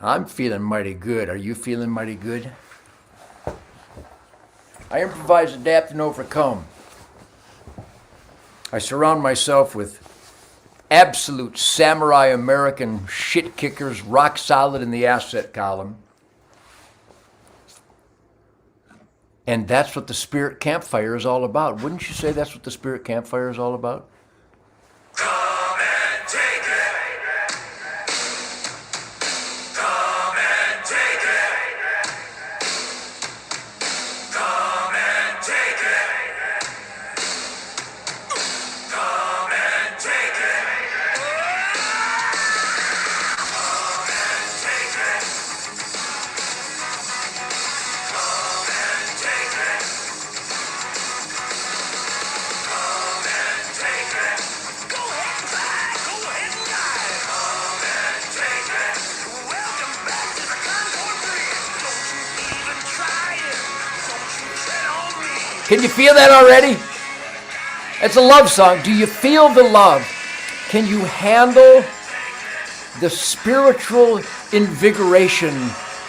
I'm feeling mighty good. Are you feeling mighty good? I improvise, adapt, and overcome. I surround myself with absolute samurai American shit kickers, rock solid in the asset column. And that's what the Spirit Campfire is all about. Wouldn't you say that's what the Spirit Campfire is all about? Come and take it. Come and take it. Come and take it. Come and take it. Come and take it. Come and take it. Come and take it. Go ahead and try. Go ahead and die. Come and take it. Welcome back to the Concord Bridge. Don't you even try it. Don't you tread on me. Can you feel that already? It's a love song. Do you feel the love? Can you handle the spiritual invigoration,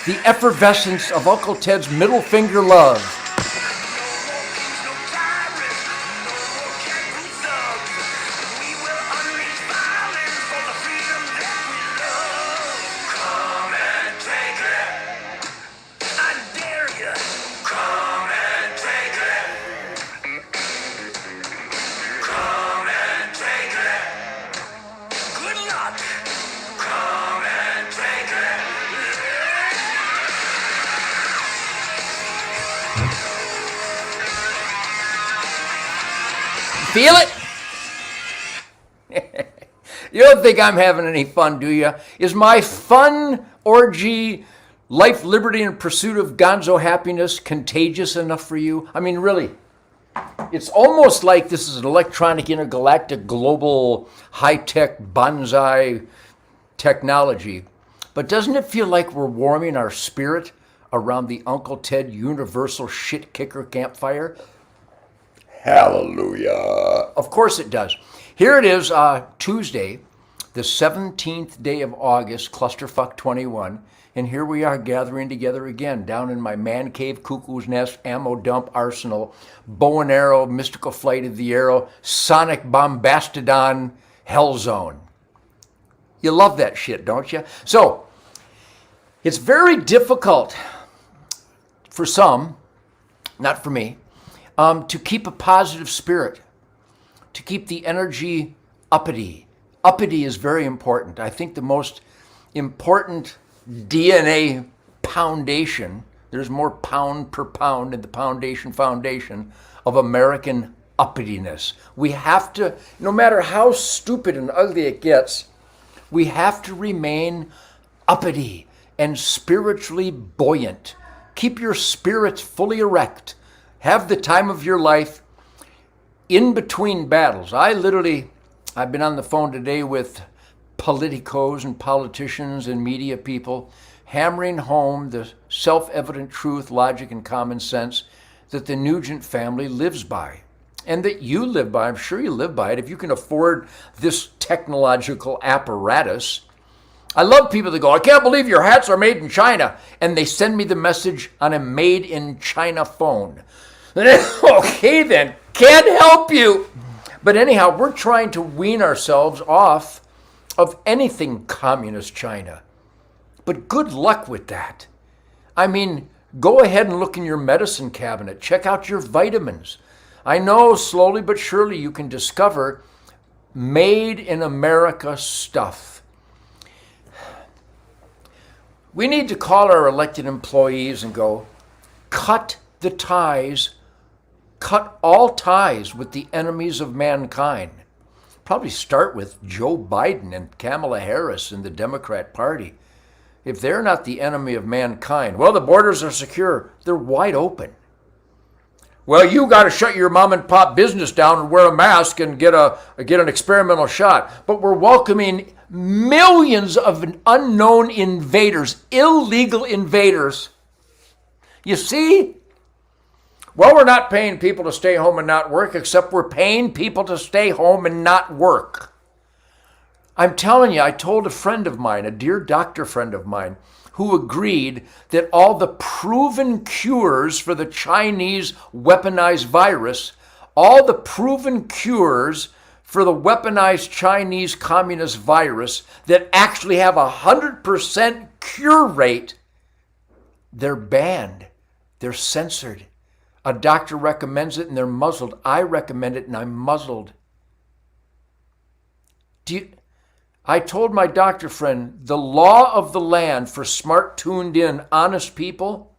the effervescence of Uncle Ted's middle finger love? No more kings, no tyrants, no more captain thugs. We will unleash violence for the freedom that we love. Come and take it. I dare you. Come and take it. Come and take it. Good luck. Come and take it. Feel it? You don't think I'm having any fun, do you? Is my fun orgy, life, liberty, and pursuit of gonzo happiness contagious enough for you? I mean, really. It's almost like this is an electronic, intergalactic, global, high-tech bonsai technology. But doesn't it feel like we're warming our spirit around the Uncle Ted Universal Shit Kicker Campfire? Hallelujah. Of course it does. Here it is, Tuesday, the 17th day of August, Clusterfuck 21. And here we are gathering together again down in my man cave, cuckoo's nest, ammo dump arsenal, bow and arrow, mystical flight of the arrow, sonic bombastodon hell zone. You love that shit, don't you? So, it's very difficult for some, not for me, to keep a positive spirit, to keep the energy uppity. Uppity is very important. I think the most important DNA foundation, there's more pound per pound in the foundation of American uppityness. We have to, no matter how stupid and ugly it gets, we have to remain uppity and spiritually buoyant. Keep your spirits fully erect. Have the time of your life in between battles. I've been on the phone today with politicos and politicians and media people, hammering home the self-evident truth, logic, and common sense that the Nugent family lives by. And that you live by. I'm sure you live by it. If you can afford this technological apparatus. I love people that go, I can't believe your hats are made in China. And they send me the message on a made in China phone. Okay then, can't help you. But anyhow, we're trying to wean ourselves off of anything communist China. But good luck with that. I mean, go ahead and look in your medicine cabinet. Check out your vitamins. I know slowly but surely you can discover made in America stuff. We need to call our elected employees and go, cut the ties, cut all ties with the enemies of mankind. Probably start with Joe Biden and Kamala Harris and the Democrat Party. If they're not the enemy of mankind, well, the borders are secure. They're wide open. Well, you got to shut your mom and pop business down and wear a mask and get an experimental shot. But we're welcoming millions of unknown invaders, illegal invaders. You see? Well, we're not paying people to stay home and not work, except we're paying people to stay home and not work. I'm telling you, I told a friend of mine, a dear doctor friend of mine, who agreed that all the proven cures for the Chinese weaponized virus, all the proven cures for the weaponized Chinese communist virus that actually have 100% cure rate, they're banned. They're censored. A doctor recommends it and they're muzzled. I recommend it and I'm muzzled. I told my doctor friend, the law of the land for smart, tuned in, honest people,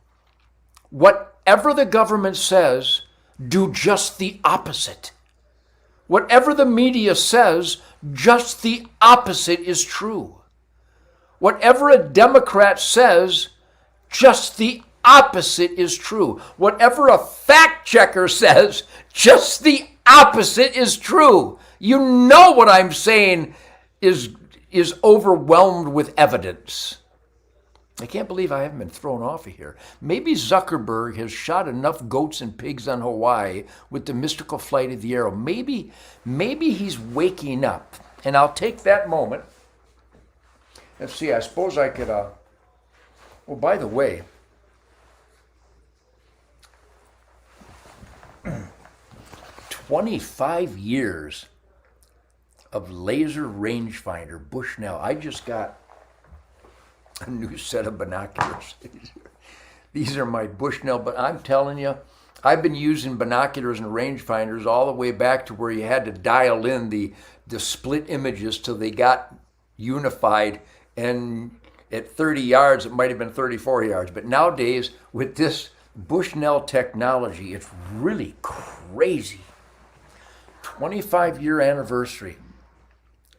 whatever the government says, do just the opposite. Whatever the media says, just the opposite is true. Whatever a Democrat says, just the opposite is true. Whatever a fact checker says, just the opposite is true. You know what I'm saying is overwhelmed with evidence. I can't believe I haven't been thrown off of here. Maybe Zuckerberg has shot enough goats and pigs on Hawaii with the mystical flight of the arrow. Maybe he's waking up. And I'll take that moment. Let's see, I suppose I could, oh, by the way, 25 years of laser rangefinder Bushnell. I just got a new set of binoculars. These are my Bushnell, but I'm telling you, I've been using binoculars and rangefinders all the way back to where you had to dial in the split images till they got unified, and at 30 yards, it might have been 34 yards. But nowadays, with this Bushnell technology, it's really crazy. 25-year anniversary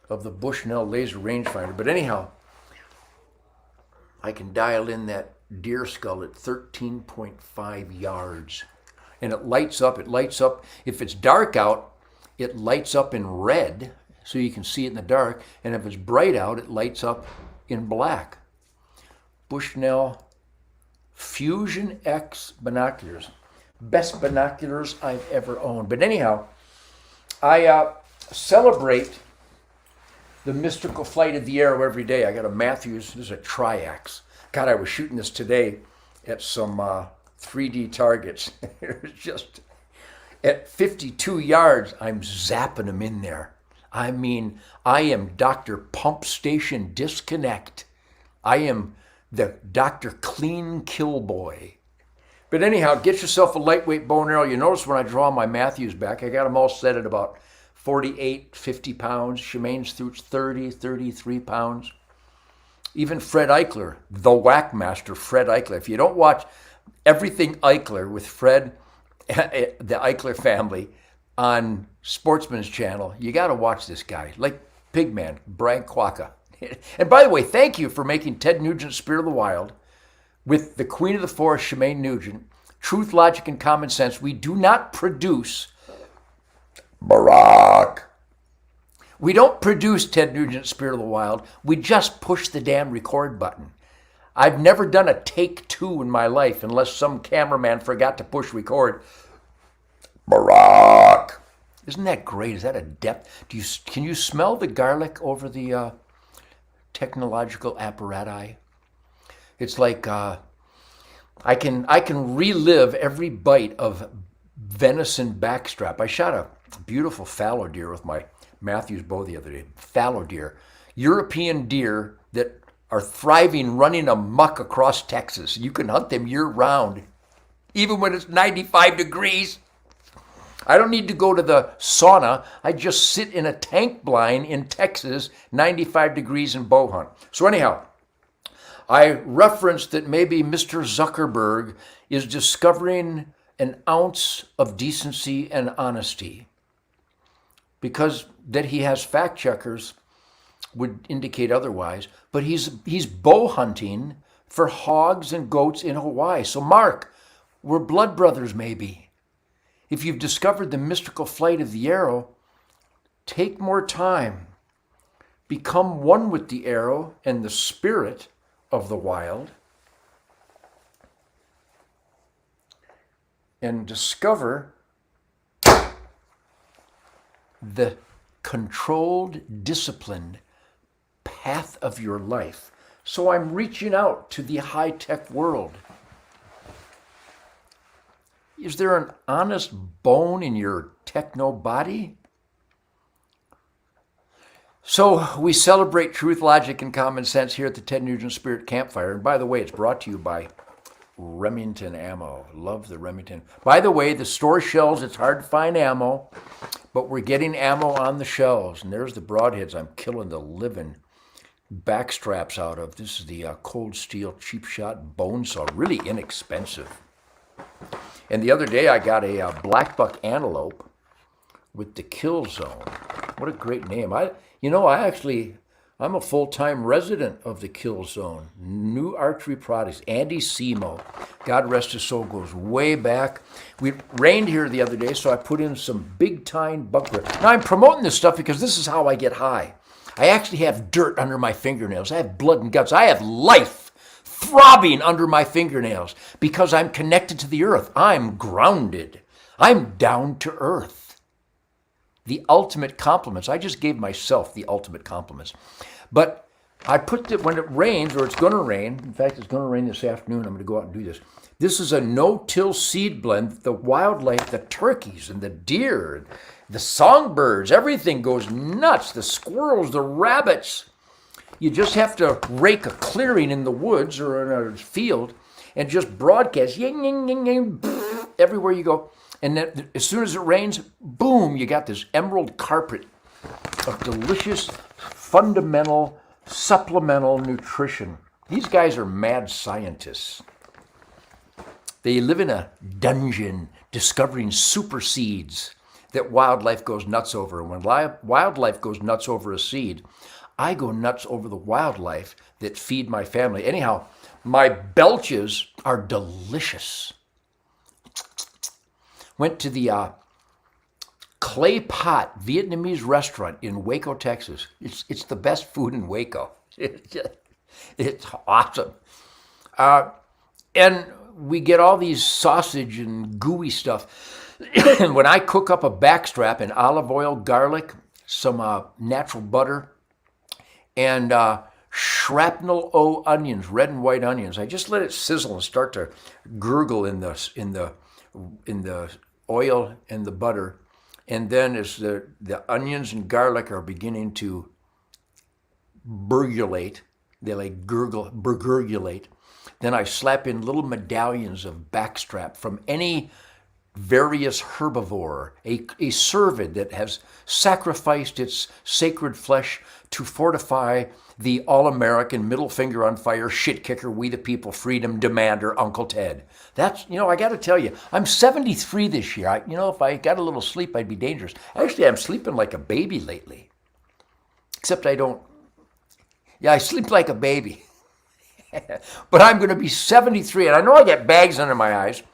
of the Bushnell laser rangefinder. But anyhow, I can dial in that deer skull at 13.5 yards. And it lights up. If it's dark out, it lights up in red so you can see it in the dark. And if it's bright out, it lights up in black. Bushnell Fusion X binoculars. Best binoculars I've ever owned. But anyhow, I celebrate the mystical flight of the arrow every day. I got a Matthews, this is a Triax. God, I was shooting this today at some 3D targets. It was just, at 52 yards, I'm zapping them in there. I mean, I am Dr. Pump Station Disconnect. I am the Dr. Clean Kill Boy. But anyhow, get yourself a lightweight bow and arrow. You notice when I draw my Matthews back, I got them all set at about 48, 50 pounds. Shemaine's Through 30, 33 pounds. Even Fred Eichler, the whack master, Fred Eichler. If you don't watch everything Eichler with Fred, the Eichler family, on Sportsman's Channel, you got to watch this guy. Like Pigman, Brian Quaka. And by the way, thank you for making Ted Nugent's Spirit of the Wild with the Queen of the Forest, Shemaine Nugent. Truth, logic, and common sense. We do not produce Barack. We don't produce Ted Nugent's Spirit of the Wild. We just push the damn record button. I've never done a take two in my life unless some cameraman forgot to push record. Barack. Isn't that great? Is that a depth? Can you smell the garlic over the technological apparatus? It's like I can relive every bite of venison backstrap. I shot a beautiful fallow deer with my Matthews bow the other day. Fallow deer. European deer that are thriving, running amok across Texas. You can hunt them year round, even when it's 95 degrees. I don't need to go to the sauna. I just sit in a tank blind in Texas, 95 degrees, and bow hunt. So anyhow, I referenced that maybe Mr. Zuckerberg is discovering an ounce of decency and honesty, because that he has fact checkers would indicate otherwise, but he's bow hunting for hogs and goats in Hawaii. So Mark, we're blood brothers maybe. If you've discovered the mystical flight of the arrow, take more time. Become one with the arrow and the spirit of the wild, and discover the controlled, disciplined path of your life. So I'm reaching out to the high-tech world. Is there an honest bone in your techno body? So we celebrate truth, logic, and common sense here at the Ted Nugent Spirit Campfire. And by the way, it's brought to you by Remington Ammo. Love the Remington. By the way, the store shelves, it's hard to find ammo, but we're getting ammo on the shelves. And there's the broadheads I'm killing the living backstraps out of. This is the Cold Steel Cheap Shot Bone Saw. Really inexpensive. And the other day I got a black buck antelope with the Kill Zone. What a great name. I'm a full-time resident of the Kill Zone. New archery products. Andy Simo, God rest his soul, goes way back. We rained here the other day, so I put in some big tine buckler. Now I'm promoting this stuff because this is how I get high. I actually have dirt under my fingernails. I have blood and guts. I have life throbbing under my fingernails because I'm connected to the earth. I'm grounded. I'm down to earth. The ultimate compliments. I just gave myself the ultimate compliments. But I put it when it rains, or it's going to rain. In fact, it's going to rain this afternoon. I'm going to go out and do this. This is a no-till seed blend. The wildlife, the turkeys and the deer, the songbirds, everything goes nuts. The squirrels, the rabbits. You just have to rake a clearing in the woods or in a field and just broadcast ying, ying, ying, ying, everywhere you go. And then as soon as it rains, boom, you got this emerald carpet of delicious, fundamental, supplemental nutrition. These guys are mad scientists. They live in a dungeon discovering super seeds that wildlife goes nuts over. And when wildlife goes nuts over a seed, I go nuts over the wildlife that feed my family. Anyhow, my belches are delicious. Went to the Clay Pot Vietnamese restaurant in Waco, Texas. It's the best food in Waco. It's awesome. And we get all these sausage and gooey stuff. And when I cook up a backstrap in olive oil, garlic, some natural butter, and shrapnel onions, red and white onions, I just let it sizzle and start to gurgle in the oil and the butter. And then as the onions and garlic are beginning to burgulate, they like burgulate, then I slap in little medallions of backstrap from any various herbivore, a cervid that has sacrificed its sacred flesh to fortify the all-American middle finger on fire shit kicker, we the people, freedom demander, Uncle Ted. That's, I got to tell you, I'm 73 this year. If I got a little sleep, I'd be dangerous. Actually, I'm sleeping like a baby lately. Except I don't. Yeah, I sleep like a baby. But I'm going to be 73, and I know I get bags under my eyes,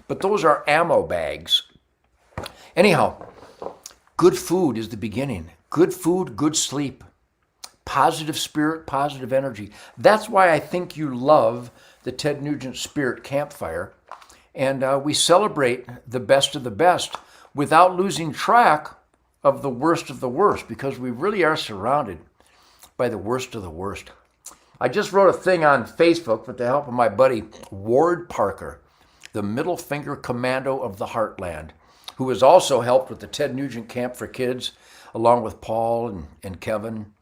but those are ammo bags. Anyhow, good food is the beginning. Good food, good sleep. Positive spirit, positive energy. That's why I think you love the Ted Nugent Spirit Campfire. And we celebrate the best of the best without losing track of the worst, because we really are surrounded by the worst of the worst. I just wrote a thing on Facebook with the help of my buddy Ward Parker, the middle finger commando of the Heartland, who has also helped with the Ted Nugent Camp for Kids, along with Paul and Kevin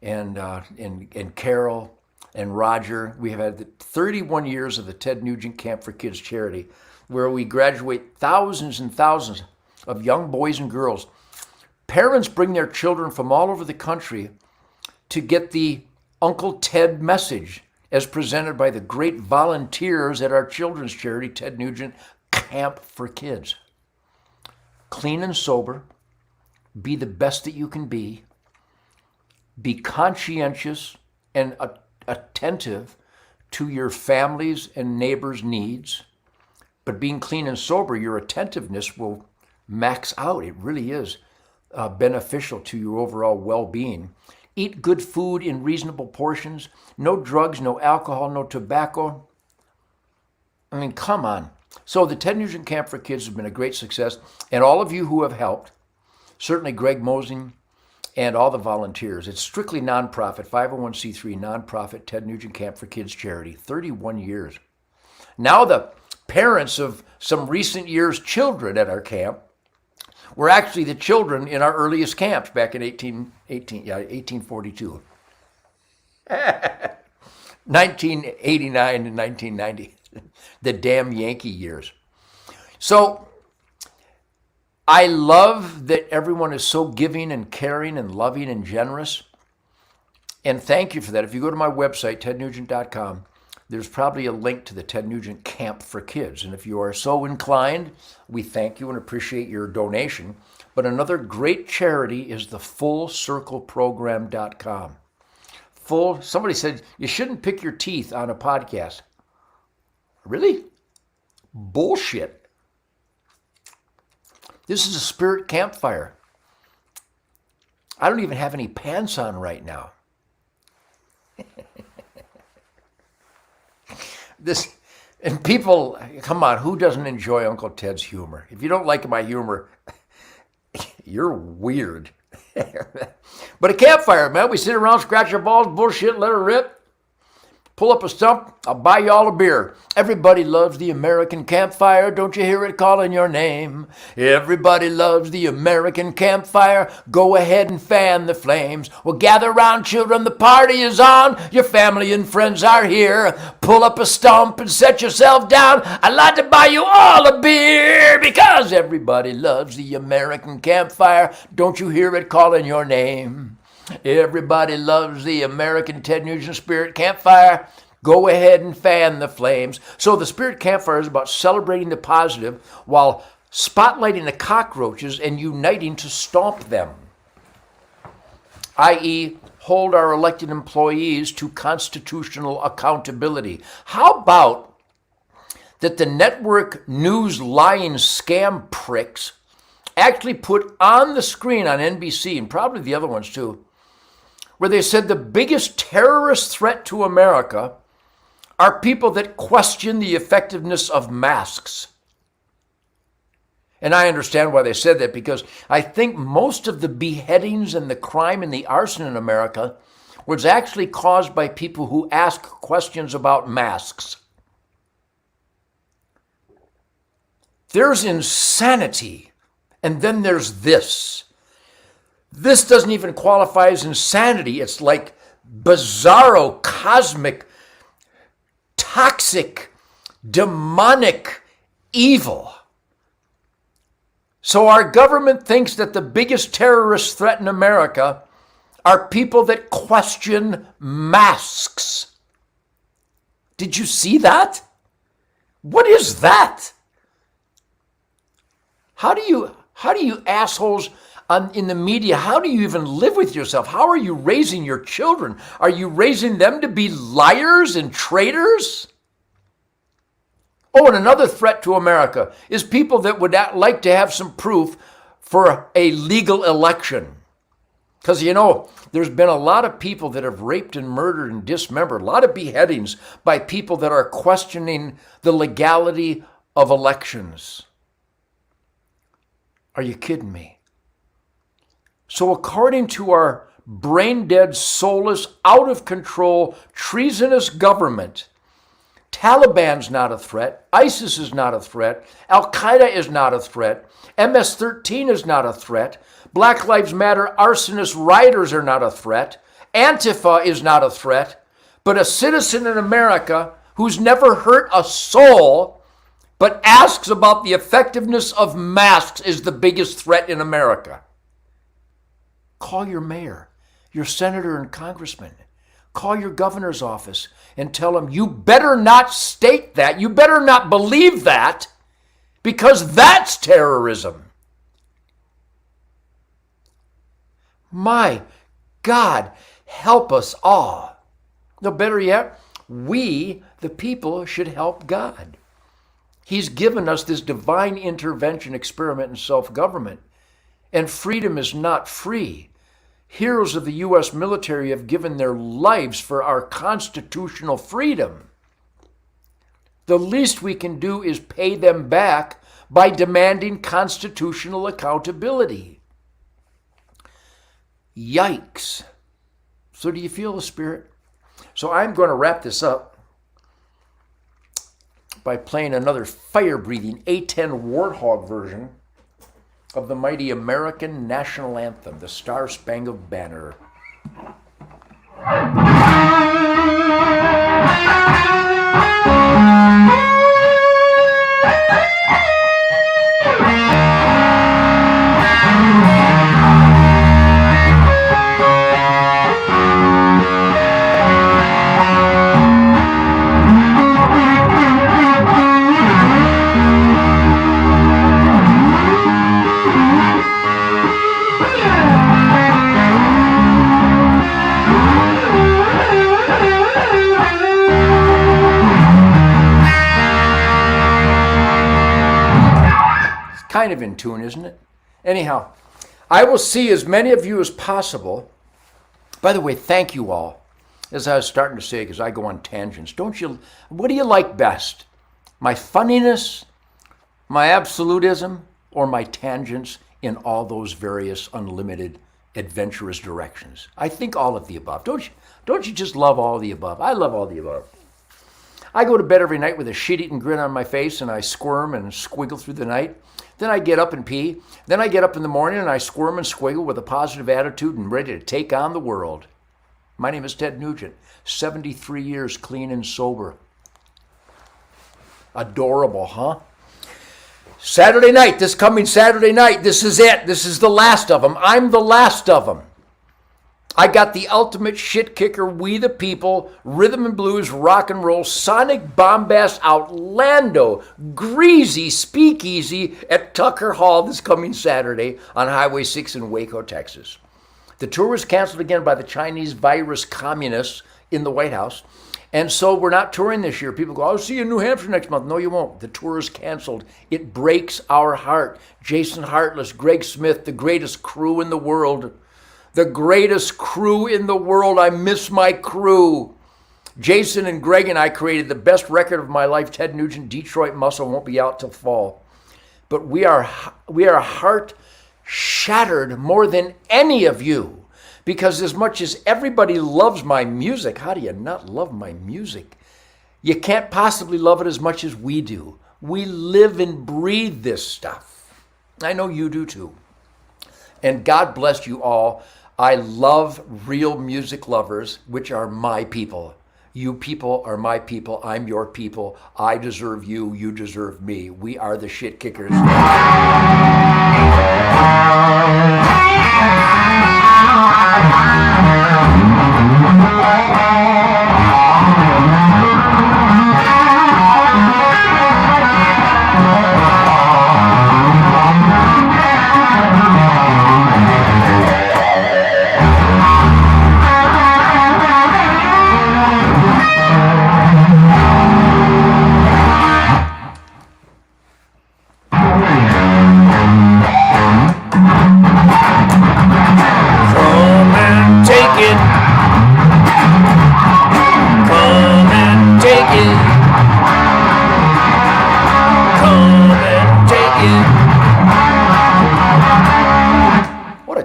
and Carol and Roger. We have had 31 years of the Ted Nugent Camp for Kids charity, where we graduate thousands and thousands of young boys and girls. Parents bring their children from all over the country to get the Uncle Ted message as presented by the great volunteers at our children's charity, Ted Nugent Camp for Kids. Clean and sober, be the best that you can be conscientious and attentive to your family's and neighbors' needs. But being clean and sober, your attentiveness will max out. It really is beneficial to your overall well-being. Eat good food in reasonable portions. No drugs, no alcohol, no tobacco. I mean, come on. So the Ted Nugent Camp for Kids has been a great success. And all of you who have helped, certainly Greg Mosing and all the volunteers. It's strictly nonprofit, 501c3 nonprofit Ted Nugent Camp for Kids charity, 31 years. Now the parents of some recent years' children at our camp were actually the children in our earliest camps back in 1842. 1989 and 1990, the damn Yankee years. So I love that everyone is so giving and caring and loving and generous. And thank you for that. If you go to my website, tednugent.com, there's probably a link to the Ted Nugent Camp for Kids. And if you are so inclined, we thank you and appreciate your donation. But another great charity is the FullCircleProgram.com. Somebody said, you shouldn't pick your teeth on a podcast. Really? Bullshit. This is a spirit campfire. I don't even have any pants on right now. And people, come on, who doesn't enjoy Uncle Ted's humor? If you don't like my humor, you're weird. But a campfire, man, we sit around, scratch our balls, bullshit, let her rip. Pull up a stump, I'll buy you all a beer. Everybody loves the American campfire, don't you hear it calling your name? Everybody loves the American campfire, go ahead and fan the flames. Well, gather round, children, the party is on. Your family and friends are here. Pull up a stump and set yourself down. I'd like to buy you all a beer because everybody loves the American campfire, don't you hear it calling your name? Everybody loves the American Ted Nugent Spirit Campfire. Go ahead and fan the flames. So the Spirit Campfire is about celebrating the positive while spotlighting the cockroaches and uniting to stomp them, i.e., hold our elected employees to constitutional accountability. How about that the network news lying scam pricks actually put on the screen on NBC, and probably the other ones too, where they said the biggest terrorist threat to America are people that question the effectiveness of masks. And I understand why they said that, because I think most of the beheadings and the crime and the arson in America was actually caused by people who ask questions about masks. There's insanity, and then there's this. This doesn't even qualify as insanity. It's like bizarro, cosmic, toxic, demonic evil. So our government thinks that the biggest terrorist threat in America are people that question masks. Did you see that? What is that? How do you assholes in the media, how do you even live with yourself? How are you raising your children? Are you raising them to be liars and traitors? Oh, and another threat to America is people that would like to have some proof for a legal election. Because, you know, there's been a lot of people that have raped and murdered and dismembered, a lot of beheadings by people that are questioning the legality of elections. Are you kidding me? So according to our brain-dead, soulless, out-of-control, treasonous government, Taliban's not a threat, ISIS is not a threat, Al-Qaeda is not a threat, MS-13 is not a threat, Black Lives Matter arsonist rioters are not a threat, Antifa is not a threat, but a citizen in America who's never hurt a soul but asks about the effectiveness of masks is the biggest threat in America. Call your mayor, your senator and congressman. Call your governor's office and tell them, you better not state that. You better not believe that, because that's terrorism. My God, help us all. No, better yet, we, the people, should help God. He's given us this divine intervention experiment in self-government. And freedom is not free. Heroes of the U.S. military have given their lives for our constitutional freedom. The least we can do is pay them back by demanding constitutional accountability. Yikes. So do you feel the Spirit? So I'm going to wrap this up by playing another fire-breathing A10 Warthog version of the mighty American national anthem, the Star-Spangled Banner. Kind of in tune, isn't it? Anyhow, I will see as many of you as possible. By the way, thank you all. As I was starting to say, because I go on tangents, what do you like best? My funniness, my absolutism, or my tangents in all those various unlimited adventurous directions? I think all of the above. Don't you just love all the above? I love all the above. I go to bed every night with a shit-eating grin on my face, and I squirm and squiggle through the night. Then I get up and pee. Then I get up in the morning and I squirm and squiggle with a positive attitude and ready to take on the world. My name is Ted Nugent, 73 years clean and sober. Adorable, huh? Saturday night, this coming Saturday night, this is it. This is the last of them. I'm the last of them. I got the ultimate shit kicker, We the People, rhythm and blues, rock and roll, sonic bombast, outlandos, greasy speakeasy at Tucker Hall this coming Saturday on Highway 6 in Waco, Texas. The tour was canceled again by the Chinese virus communists in the White House. And so we're not touring this year. People go, I'll see you in New Hampshire next month. No, you won't. The tour is canceled. It breaks our heart. Jason Hartless, Greg Smith, the greatest crew in the world. The greatest crew in the world. I miss my crew. Jason and Greg and I created the best record of my life. Ted Nugent, Detroit Muscle, won't be out till fall. But we are heart shattered more than any of you. Because as much as everybody loves my music, how do you not love my music? You can't possibly love it as much as we do. We live and breathe this stuff. I know you do too. And God bless you all. I love real music lovers, which are my people. You people are my people. I'm your people. I deserve you. You deserve me. We are the shit kickers.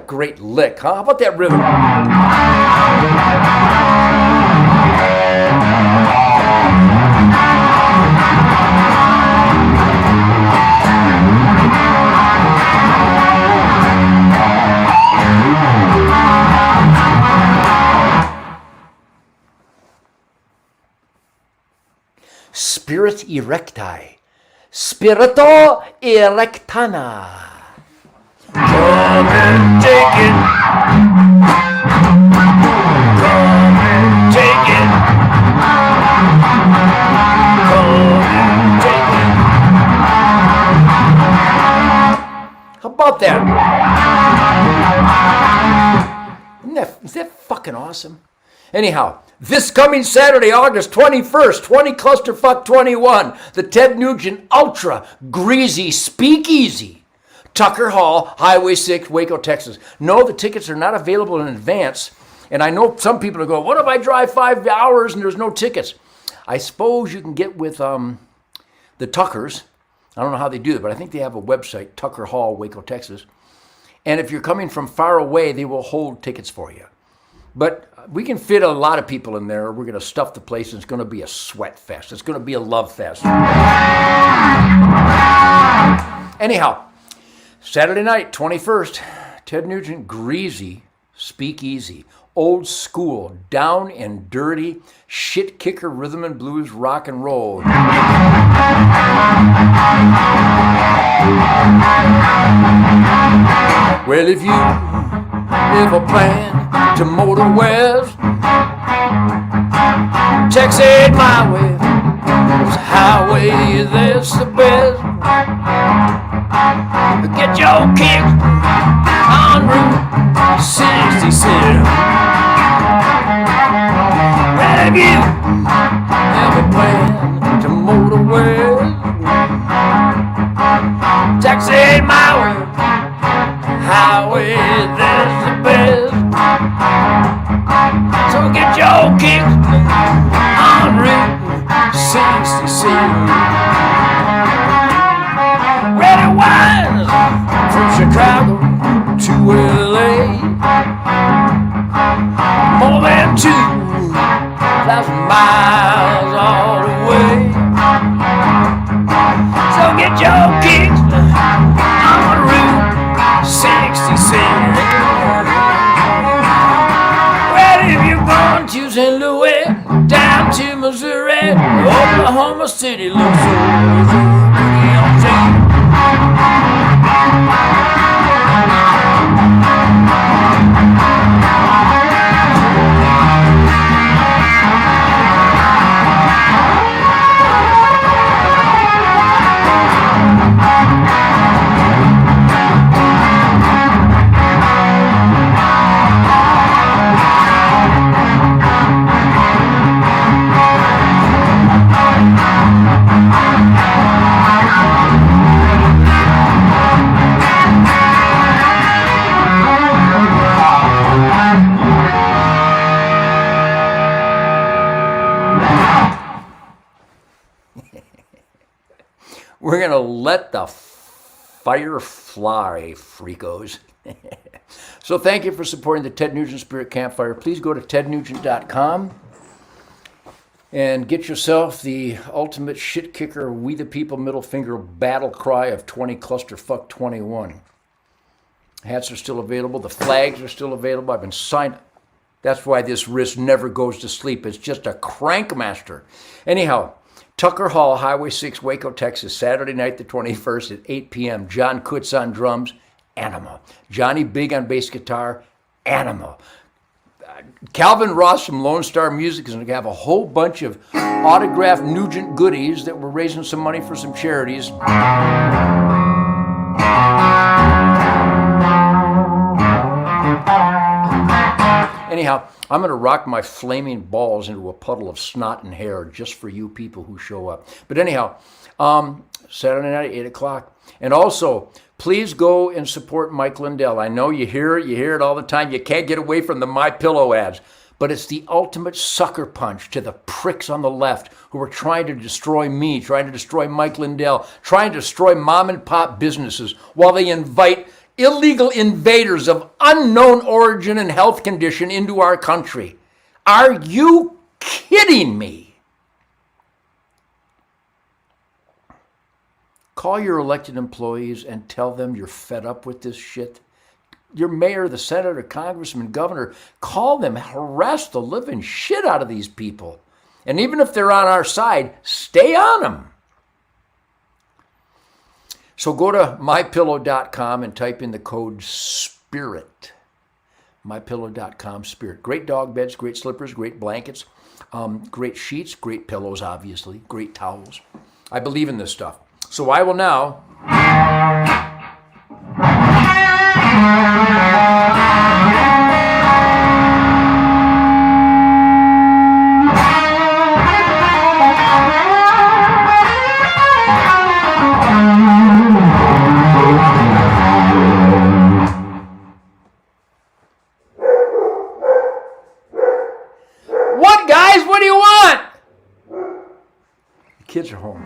Great lick, huh? How about that rhythm? Spirit erecti. Spirito erectana. Come and take it. Come and take it. Come and take it. How about that? Is that fucking awesome? Anyhow, this coming Saturday, August 21st, 20 Clusterfuck 21, the Ted Nugent Ultra Greasy Speakeasy, Tucker Hall, Highway 6, Waco, Texas. No, the tickets are not available in advance. And I know some people are going, what if I drive 5 hours and there's no tickets? I suppose you can get with the Tuckers. I don't know how they do it, but I think they have a website, Tucker Hall, Waco, Texas. And if you're coming from far away, they will hold tickets for you. But we can fit a lot of people in there. We're going to stuff the place, and it's going to be a sweat fest. It's going to be a love fest. Anyhow, Saturday night, 21st, Ted Nugent, greasy, speakeasy, old school, down and dirty, shit kicker rhythm and blues rock and roll. Well, if you ever plan to motor west, Texas my way, it's highway that's the best. Get your kicks on Route 67. Well, if you ever plan to motor west, Texas my way, highway that's the best. So get your kicks on Route 67. Ready wines from Chicago to LA, more than 2,000 miles all the way. So get your kicks on Route 67. Well, if you're going to St. Louis, down to Missouri, Oklahoma City looks so pretty on TV. We're going to let the fire fly, freakos. So thank you for supporting the Ted Nugent Spirit Campfire. Please go to tednugent.com and get yourself the ultimate shit kicker, we the people middle finger battle cry of 20 clusterfuck 21. Hats are still available. The flags are still available. I've been signed. That's why this wrist never goes to sleep. It's just a crankmaster. Anyhow, Tucker Hall, Highway 6, Waco, Texas, Saturday night the 21st at 8 p.m. John Kutz on drums, Animal. Johnny Big on bass guitar, Animal. Calvin Ross from Lone Star Music is going to have a whole bunch of autographed Nugent goodies that we're raising some money for some charities. Anyhow, I'm going to rock my flaming balls into a puddle of snot and hair just for you people who show up. But anyhow, Saturday night at 8 o'clock. And also, please go and support Mike Lindell. I know you hear it all the time. You can't get away from the MyPillow ads. But it's the ultimate sucker punch to the pricks on the left who are trying to destroy me, trying to destroy Mike Lindell, trying to destroy mom and pop businesses while they invite illegal invaders of unknown origin and health condition into our country. Are you kidding me? Call your elected employees and tell them you're fed up with this shit. Your mayor, the senator, congressman, governor, call them, harass the living shit out of these people. And even if they're on our side, stay on them. So go to mypillow.com and type in the code SPIRIT. mypillow.com, SPIRIT. Great dog beds, great slippers, great blankets, great sheets, great pillows, obviously, great towels. I believe in this stuff. So I will now... What, guys? What do you want? The kids are home.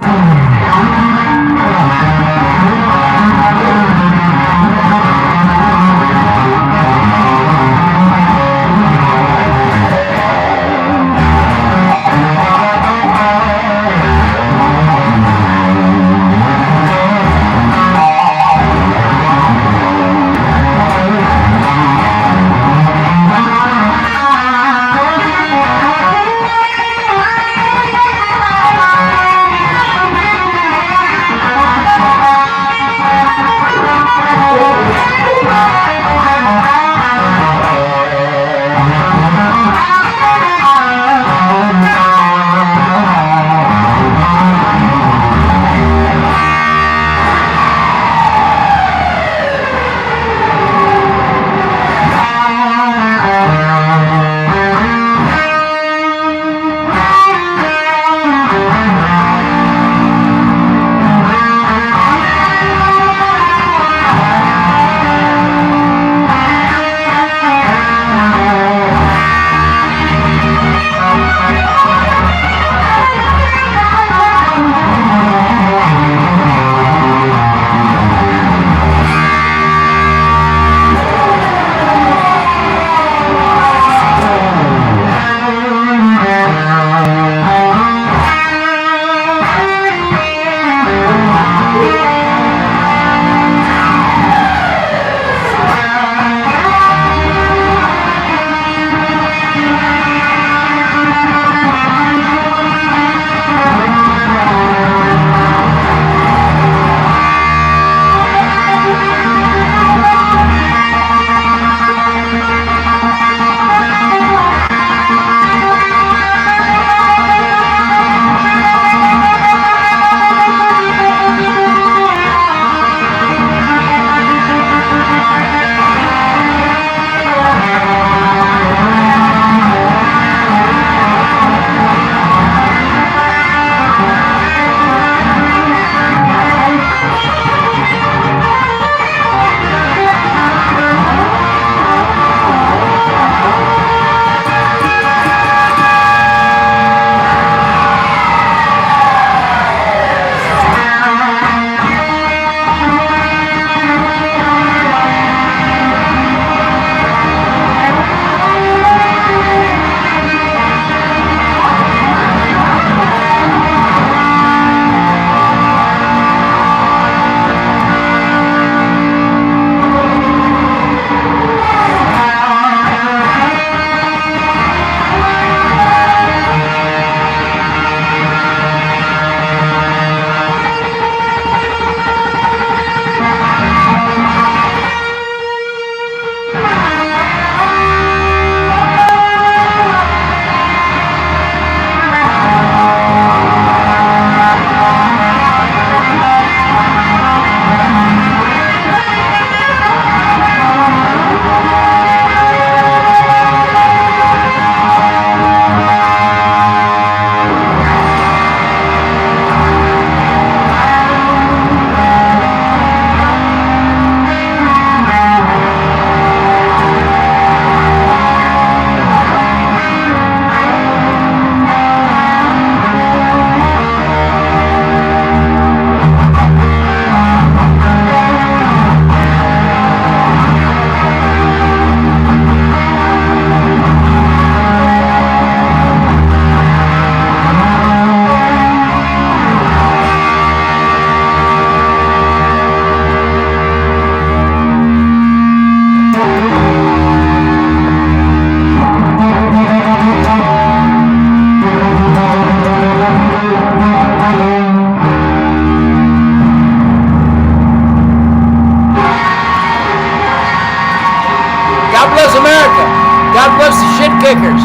God bless the shit kickers.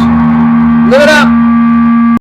Live it up.